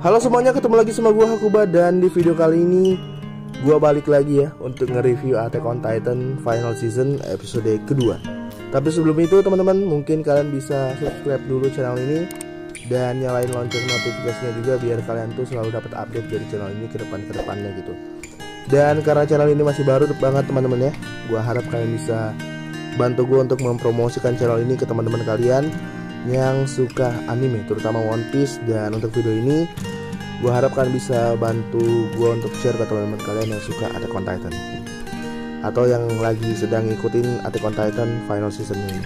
Halo semuanya, ketemu lagi sama gua Hakuba, dan di video kali ini gua balik lagi ya untuk nge-review Attack on Titan Final Season episode kedua. Tapi sebelum itu teman-teman, mungkin kalian bisa subscribe dulu channel ini dan nyalain lonceng notifikasinya juga biar kalian tuh selalu dapat update dari channel ini ke depannya gitu. Dan karena channel ini masih baru banget teman-teman ya, gua harap kalian bisa bantu gua untuk mempromosikan channel ini ke teman-teman kalian yang suka anime, terutama One Piece. Dan untuk video ini gue harap kalian bisa bantu gue untuk share ke teman-teman kalian yang suka Attack on Titan atau yang lagi sedang ngikutin Attack on Titan Final Season ini,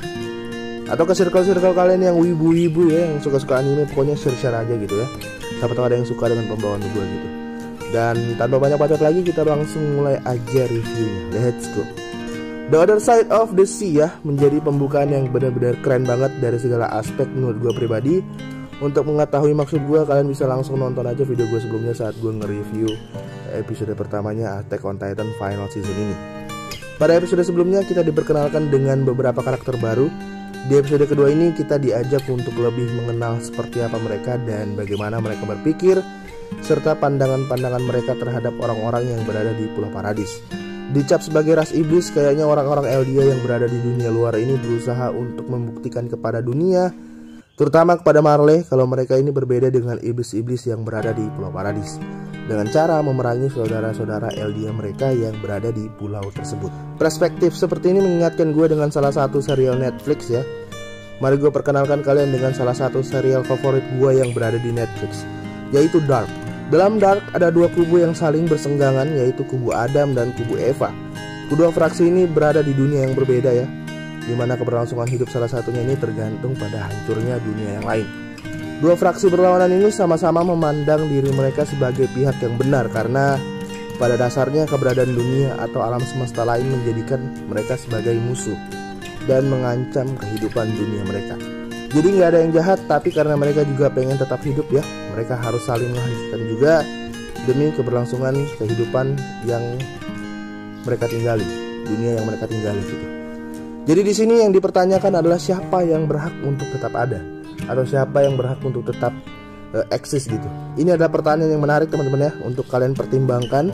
atau ke circle-circle kalian yang wibu-wibu ya, yang suka-suka anime. Pokoknya share-share aja gitu ya, siapa tahu ada yang suka dengan pembawaan gue gitu. Dan tanpa banyak bacot lagi, kita langsung mulai aja reviewnya. Let's go. The Other Side of the Sea ya, menjadi pembukaan yang benar-benar keren banget dari segala aspek menurut gue pribadi. Untuk mengetahui maksud gue, kalian bisa langsung nonton aja video gue sebelumnya saat gue nge-review episode pertamanya Attack on Titan Final Season ini. Pada episode sebelumnya kita diperkenalkan dengan beberapa karakter baru. Di episode kedua ini kita diajak untuk lebih mengenal seperti apa mereka dan bagaimana mereka berpikir, serta pandangan-pandangan mereka terhadap orang-orang yang berada di Pulau Paradis. Dicap sebagai ras iblis, kayaknya orang-orang Eldia yang berada di dunia luar ini berusaha untuk membuktikan kepada dunia, terutama kepada Marley, kalau mereka ini berbeda dengan iblis-iblis yang berada di Pulau Paradis, dengan cara memerangi saudara-saudara Eldia mereka yang berada di pulau tersebut. Perspektif seperti ini mengingatkan gue dengan salah satu serial Netflix ya. Mari gue perkenalkan kalian dengan salah satu serial favorit gue yang berada di Netflix, yaitu Dark. Dalam Dark ada dua kubu yang saling bersenggangan, yaitu kubu Adam dan kubu Eva. Kedua fraksi ini berada di dunia yang berbeda ya, dimana keberlangsungan hidup salah satunya ini tergantung pada hancurnya dunia yang lain. Dua fraksi berlawanan ini sama-sama memandang diri mereka sebagai pihak yang benar, karena pada dasarnya keberadaan dunia atau alam semesta lain menjadikan mereka sebagai musuh dan mengancam kehidupan dunia mereka. Jadi nggak ada yang jahat, tapi karena mereka juga pengen tetap hidup ya, mereka harus saling menghancurkan juga demi keberlangsungan kehidupan yang mereka tinggali, dunia yang mereka tinggali gitu. Jadi di sini yang dipertanyakan adalah siapa yang berhak untuk tetap ada, atau siapa yang berhak untuk tetap eksis gitu. Ini adalah pertanyaan yang menarik teman-teman ya, untuk kalian pertimbangkan.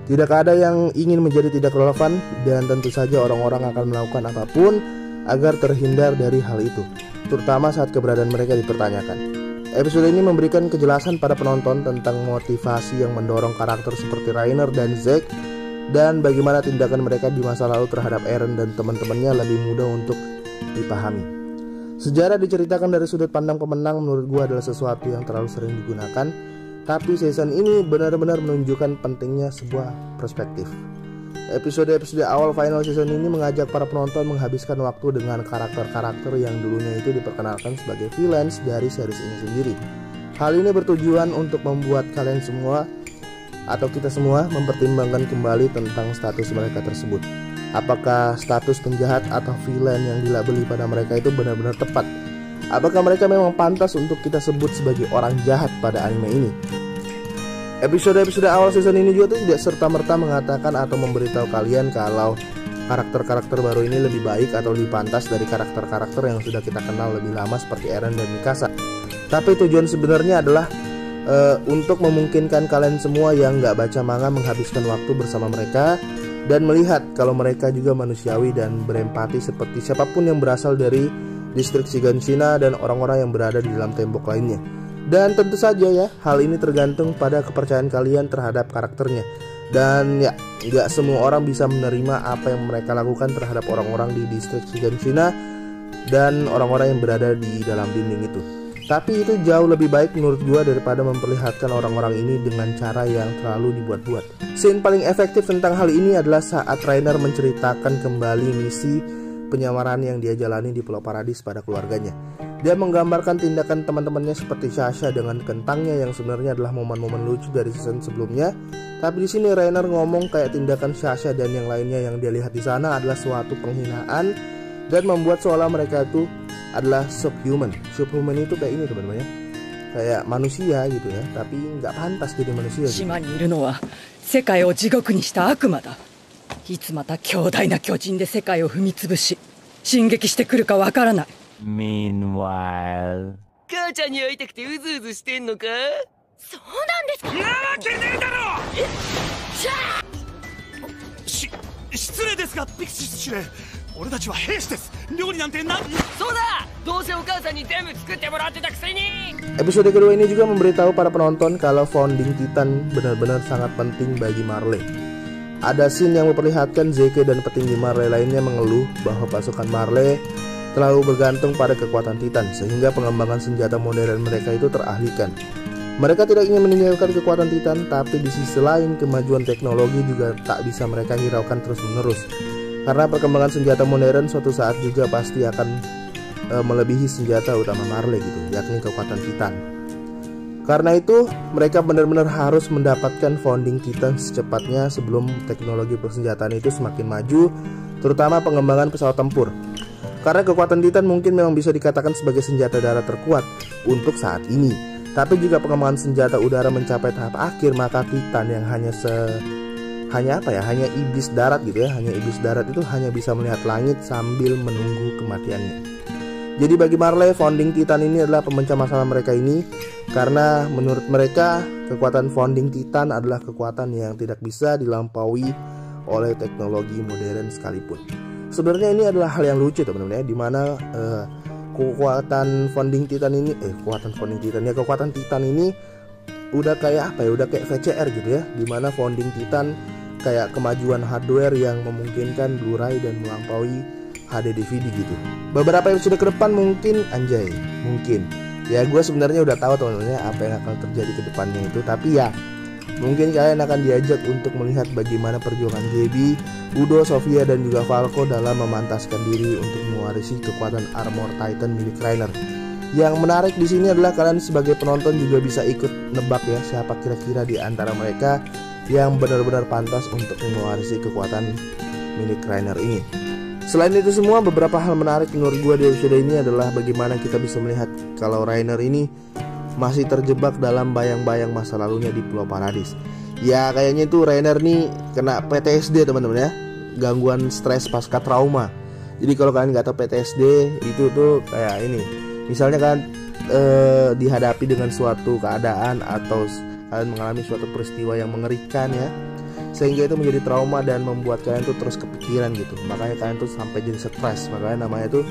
Tidak ada yang ingin menjadi tidak relevan, dan tentu saja orang-orang akan melakukan apapun agar terhindar dari hal itu, terutama saat keberadaan mereka dipertanyakan. Episode ini memberikan kejelasan pada penonton tentang motivasi yang mendorong karakter seperti Rainer dan Zack, dan bagaimana tindakan mereka di masa lalu terhadap Eren dan teman-temannya lebih mudah untuk dipahami. Sejarah diceritakan dari sudut pandang pemenang menurut gua adalah sesuatu yang terlalu sering digunakan, tapi season ini benar-benar menunjukkan pentingnya sebuah perspektif. Episode-episode awal final season ini mengajak para penonton menghabiskan waktu dengan karakter-karakter yang dulunya itu diperkenalkan sebagai villains dari series ini sendiri. Hal ini bertujuan untuk membuat kalian semua atau kita semua mempertimbangkan kembali tentang status mereka tersebut. Apakah status penjahat atau villain yang dilabeli pada mereka itu benar-benar tepat? Apakah mereka memang pantas untuk kita sebut sebagai orang jahat pada anime ini? Episode-episode awal season ini juga tuh tidak serta-merta mengatakan atau memberitahu kalian kalau karakter-karakter baru ini lebih baik atau lebih pantas dari karakter-karakter yang sudah kita kenal lebih lama seperti Eren dan Mikasa. Tapi tujuan sebenarnya adalah untuk memungkinkan kalian semua yang nggak baca manga menghabiskan waktu bersama mereka dan melihat kalau mereka juga manusiawi dan berempati seperti siapapun yang berasal dari distrik Shiganshina dan orang-orang yang berada di dalam tembok lainnya. Dan tentu saja ya, hal ini tergantung pada kepercayaan kalian terhadap karakternya. Dan ya, nggak semua orang bisa menerima apa yang mereka lakukan terhadap orang-orang di distrik Shiganshina dan orang-orang yang berada di dalam dinding itu. Tapi itu jauh lebih baik menurut gua daripada memperlihatkan orang-orang ini dengan cara yang terlalu dibuat-buat. Scene paling efektif tentang hal ini adalah saat Rainer menceritakan kembali misi penyamaran yang dia jalani di Pulau Paradis pada keluarganya. Dia menggambarkan tindakan teman-temannya seperti Sasha dengan kentangnya yang sebenarnya adalah momen-momen lucu dari season sebelumnya. Tapi di sini Rainer ngomong kayak tindakan Sasha dan yang lainnya yang dia lihat di sana adalah suatu penghinaan dan membuat seolah mereka itu adalah subhuman. Subhuman itu kayak ini teman-teman ya, kayak manusia gitu ya, tapi nggak pantas jadi manusia gitu. 島にいるのは世界を地獄にした悪魔だ。いつまた強大な巨人で世界を踏み潰し進撃してくるかわからない。 Meanwhile 母ちゃんに会いたくてうずうずしてんのか？そうなんですか。なわけねえだろ。失礼ですがピクシス司令、俺たちは兵士です。料理なんて何。そうだ、どうせお母さんに全部作ってもらってたくせに。Episode kedua ini juga memberitahu para penonton kalau founding Titan benar-benar sangat penting bagi Marley. Ada scene yang memperlihatkan Zeke dan petinggi Marley lainnya mengeluh bahwa pasukan Marley terlalu bergantung pada kekuatan Titan, sehingga pengembangan senjata modern mereka itu teralihkan. Mereka tidak ingin meninggalkan kekuatan Titan, tapi di sisi lain kemajuan teknologi juga tak bisa mereka hiraukan terus-menerus. Karena perkembangan senjata modern suatu saat juga pasti akan melebihi senjata utama Marley gitu, yakni kekuatan Titan. Karena itu mereka benar-benar harus mendapatkan founding Titan secepatnya sebelum teknologi persenjataan itu semakin maju, terutama pengembangan pesawat tempur. Karena kekuatan Titan mungkin memang bisa dikatakan sebagai senjata darat terkuat untuk saat ini. Tapi jika pengembangan senjata udara mencapai tahap akhir, maka Titan yang hanya iblis darat gitu ya, hanya iblis darat itu hanya bisa melihat langit sambil menunggu kematiannya. Jadi bagi Marley, founding Titan ini adalah pemecah masalah mereka ini, karena menurut mereka kekuatan founding Titan adalah kekuatan yang tidak bisa dilampaui oleh teknologi modern sekalipun. Sebenarnya ini adalah hal yang lucu teman-teman ya, dimana kekuatan founding Titan ini kekuatan Titan ini udah kayak apa ya, udah kayak VCR gitu ya, dimana founding Titan kayak kemajuan hardware yang memungkinkan Blu-ray dan melampaui HD DVD gitu. Beberapa episode ke depan mungkin ya gue sebenarnya udah tahu teman-teman apa yang akan terjadi ke depannya itu, tapi ya mungkin kalian akan diajak untuk melihat bagaimana perjuangan Gaby, Udo, Sofia dan juga Falco dalam memantaskan diri untuk mewarisi kekuatan armor Titan milik Reiner. Yang menarik di sini adalah kalian sebagai penonton juga bisa ikut nebak ya, siapa kira-kira di antara mereka yang benar-benar pantas untuk mewarisi kekuatan milik Reiner ini. Selain itu semua, beberapa hal menarik menurut gue di episode ini adalah bagaimana kita bisa melihat kalau Reiner ini masih terjebak dalam bayang-bayang masa lalunya di Pulau Paradis. Ya kayaknya itu Reiner nih kena PTSD teman-teman ya, gangguan stres pasca trauma. Jadi kalau kalian nggak tahu PTSD itu tuh kayak ini, misalnya kan dihadapi dengan suatu keadaan atau kalian mengalami suatu peristiwa yang mengerikan ya, sehingga itu menjadi trauma dan membuat kalian tuh terus kepikiran gitu. Makanya kalian tuh sampai jadi stres, makanya namanya tuh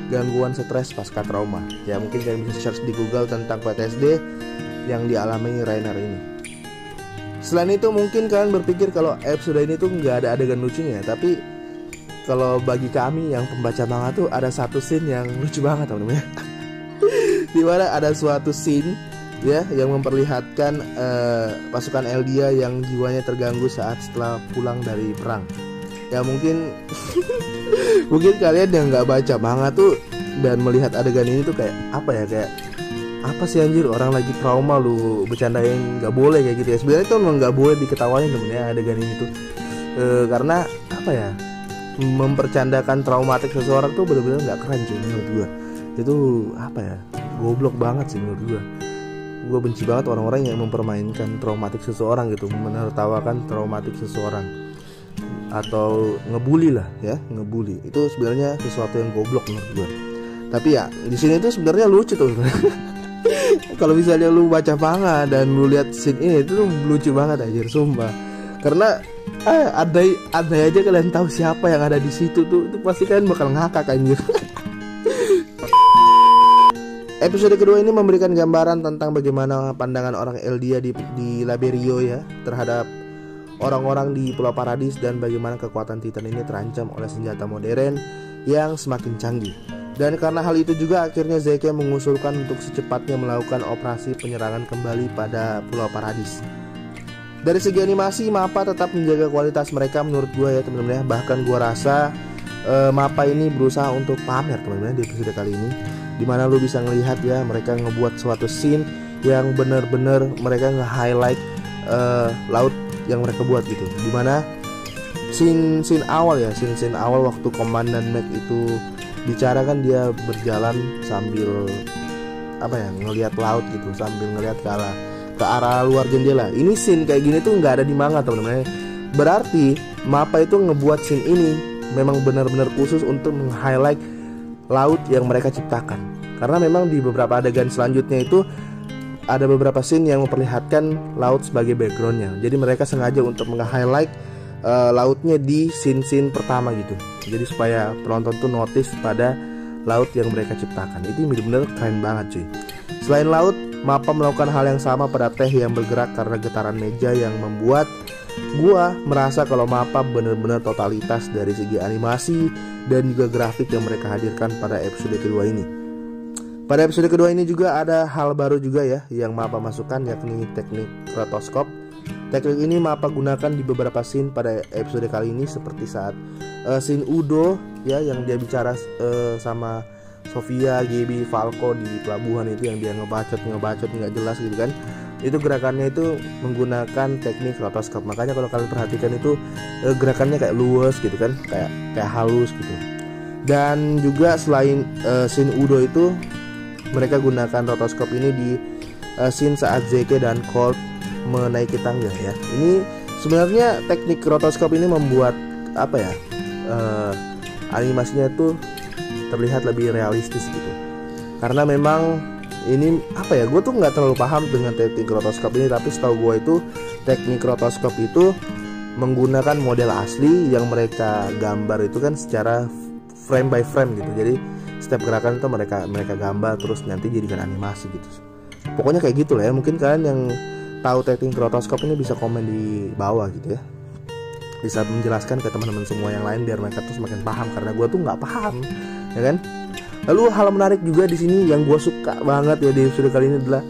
gangguan stres pasca trauma. Ya mungkin kalian bisa search di Google tentang PTSD yang dialami Reiner ini. Selain itu mungkin kalian berpikir kalau episode ini tuh nggak ada adegan lucunya, tapi kalau bagi kami yang pembaca manga tuh ada satu scene yang lucu banget teman-teman ya. Dimana ada suatu scene ya yang memperlihatkan pasukan Eldia yang jiwanya terganggu setelah pulang dari perang. Ya mungkin mungkin kalian yang nggak baca manga tuh dan melihat adegan ini tuh kayak apa ya, kayak apa sih anjir, orang lagi trauma lu bercandain, nggak boleh kayak gitu ya. Sebenarnya tuh nggak boleh diketawain temen ya adegan ini tuh karena apa ya, mempercandakan traumatik seseorang tuh benar-benar nggak keren cuy menurut gua. Itu apa ya, goblok banget sih menurut gua. Gue benci banget orang-orang yang mempermainkan traumatik seseorang gitu, menertawakan traumatik seseorang atau ngebully lah ya, ngebully itu sebenarnya sesuatu yang goblok menurut gue. Tapi ya di sini tuh sebenarnya lucu tuh. Kalau misalnya lu baca manga dan lu lihat scene ini itu lucu banget anjir sumpah. Karena ada aja kalian tahu siapa yang ada di situ tuh, itu pasti kalian bakal ngakak anjir. Episode kedua ini memberikan gambaran tentang bagaimana pandangan orang Eldia di Laberio ya terhadap orang-orang di Pulau Paradis dan bagaimana kekuatan Titan ini terancam oleh senjata modern yang semakin canggih. Dan karena hal itu juga akhirnya Zeke mengusulkan untuk secepatnya melakukan operasi penyerangan kembali pada Pulau Paradis. Dari segi animasi, MAPPA tetap menjaga kualitas mereka menurut gue ya teman-teman ya. Bahkan gue rasa MAPPA ini berusaha untuk pamer teman-teman di episode kali ini, dimana lu bisa ngelihat ya mereka ngebuat suatu scene yang benar-benar mereka nge-highlight laut yang mereka buat gitu. Dimana scene awal ya, scene awal waktu Komandan Mac itu bicara kan, dia berjalan sambil apa ya, ngelihat laut gitu, sambil ngelihat ke arah luar jendela. Ini scene kayak gini tuh nggak ada di manga teman-teman. Berarti MAPPA itu ngebuat scene ini memang benar-benar khusus untuk meng-highlight laut yang mereka ciptakan. Karena memang di beberapa adegan selanjutnya itu ada beberapa scene yang memperlihatkan laut sebagai backgroundnya. Jadi mereka sengaja untuk nge-highlight lautnya di scene-scene pertama gitu. Jadi supaya penonton tuh notice pada laut yang mereka ciptakan. Itu bener-bener keren banget cuy. Selain laut, Mappa melakukan hal yang sama pada teh yang bergerak karena getaran meja, yang membuat gua merasa kalau Mappa bener-bener totalitas dari segi animasi dan juga grafik yang mereka hadirkan pada episode kedua ini. Pada episode kedua ini juga ada hal baru juga ya yang Mappa masukkan, yakni teknik rotoskop. Teknik ini Mappa gunakan di beberapa scene pada episode kali ini, seperti saat scene Udo ya, yang dia bicara sama Sofia, Gaby, Falco di pelabuhan itu, yang dia ngebacot nggak jelas gitu kan. Itu gerakannya itu menggunakan teknik rotoskop. Makanya kalau kalian perhatikan itu gerakannya kayak luwes gitu kan, kayak halus gitu. Dan juga selain scene Udo itu, mereka gunakan rotoskop ini di scene saat Zeke dan Colt menaiki tangga ya. Ini sebenarnya teknik rotoskop ini membuat apa ya, animasinya tuh terlihat lebih realistis gitu. Karena memang ini apa ya, gue tuh nggak terlalu paham dengan teknik rotoskop ini, tapi setahu gue itu teknik rotoskop itu menggunakan model asli yang mereka gambar itu kan secara frame by frame gitu. Jadi setiap gerakan itu mereka gambar terus nanti jadikan animasi gitu. Pokoknya kayak gitu lah ya. Mungkin kalian yang tahu teknik rotoskop ini bisa komen di bawah gitu ya, bisa menjelaskan ke teman-teman semua yang lain biar mereka tuh semakin paham, karena gue tuh nggak paham ya kan. Lalu hal menarik juga di sini yang gue suka banget ya di episode kali ini adalah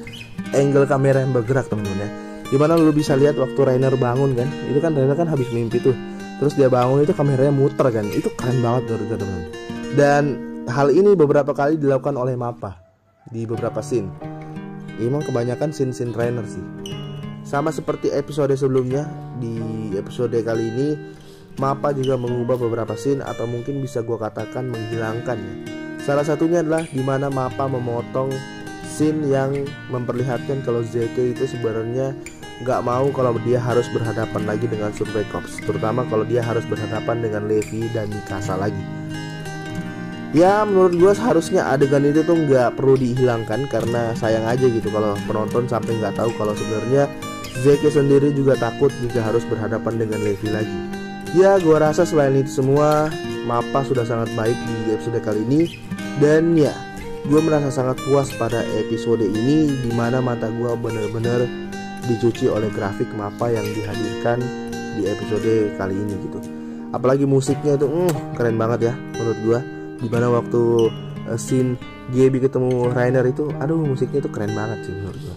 angle kamera yang bergerak teman-teman ya. Dimana lu bisa lihat waktu Rainer bangun kan, itu kan Rainer kan habis mimpi tuh, terus dia bangun itu kameranya muter kan, itu keren banget menurut gue teman-teman. Dan hal ini beberapa kali dilakukan oleh Mappa di beberapa scene. Emang kebanyakan scene Rainer sih. Sama seperti episode sebelumnya, di episode kali ini Mappa juga mengubah beberapa scene, atau mungkin bisa gue katakan menghilangkannya. Salah satunya adalah dimana Mappa memotong scene yang memperlihatkan kalau Zeke itu sebenarnya nggak mau kalau dia harus berhadapan lagi dengan Survey Corps, terutama kalau dia harus berhadapan dengan Levi dan Mikasa lagi. Ya menurut gue seharusnya adegan itu tuh nggak perlu dihilangkan, karena sayang aja gitu kalau penonton sampai nggak tahu kalau sebenarnya Zeke sendiri juga takut jika harus berhadapan dengan Levi lagi. Ya gue rasa selain itu semua Mappa sudah sangat baik di episode kali ini. Dan ya gue merasa sangat puas pada episode ini, dimana mata gue bener-bener dicuci oleh grafik Mappa yang dihadirkan di episode kali ini gitu. Apalagi musiknya itu keren banget ya menurut gue. Dimana waktu scene Gaby ketemu Rainer itu, aduh musiknya itu keren banget sih menurut gue.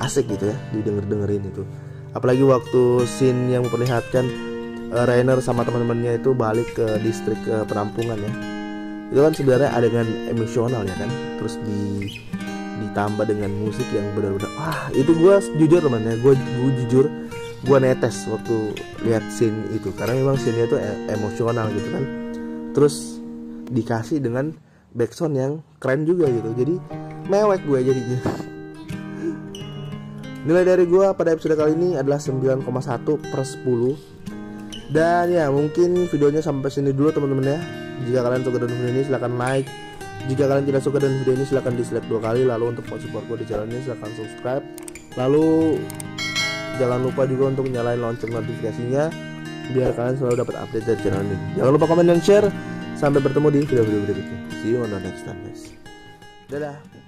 Asik gitu ya didengerin itu. Apalagi waktu scene yang memperlihatkan Rainer sama teman-temannya itu balik ke distrik penampungan ya. Itu kan sebenarnya adegan emosional ya kan. Terus ditambah dengan musik yang benar-benar itu gue jujur teman ya, gue jujur gue netes waktu lihat scene itu, karena memang scene-nya itu emosional gitu kan. Terus dikasih dengan backsound yang keren juga gitu, jadi mewek gue jadinya. Nilai dari gue pada episode kali ini adalah 9,1/10. Dan ya mungkin videonya sampai sini dulu teman-teman ya. Jika kalian suka dengan video ini silahkan like. Jika kalian tidak suka dengan video ini silahkan dislike 2 kali. Lalu untuk support gue di channel ini silahkan subscribe. Lalu jangan lupa juga untuk nyalain lonceng notifikasinya biar kalian selalu dapat update dari channel ini. Jangan lupa komen dan share. Sampai bertemu di video-video berikutnya. See you on the next time guys. Dadah.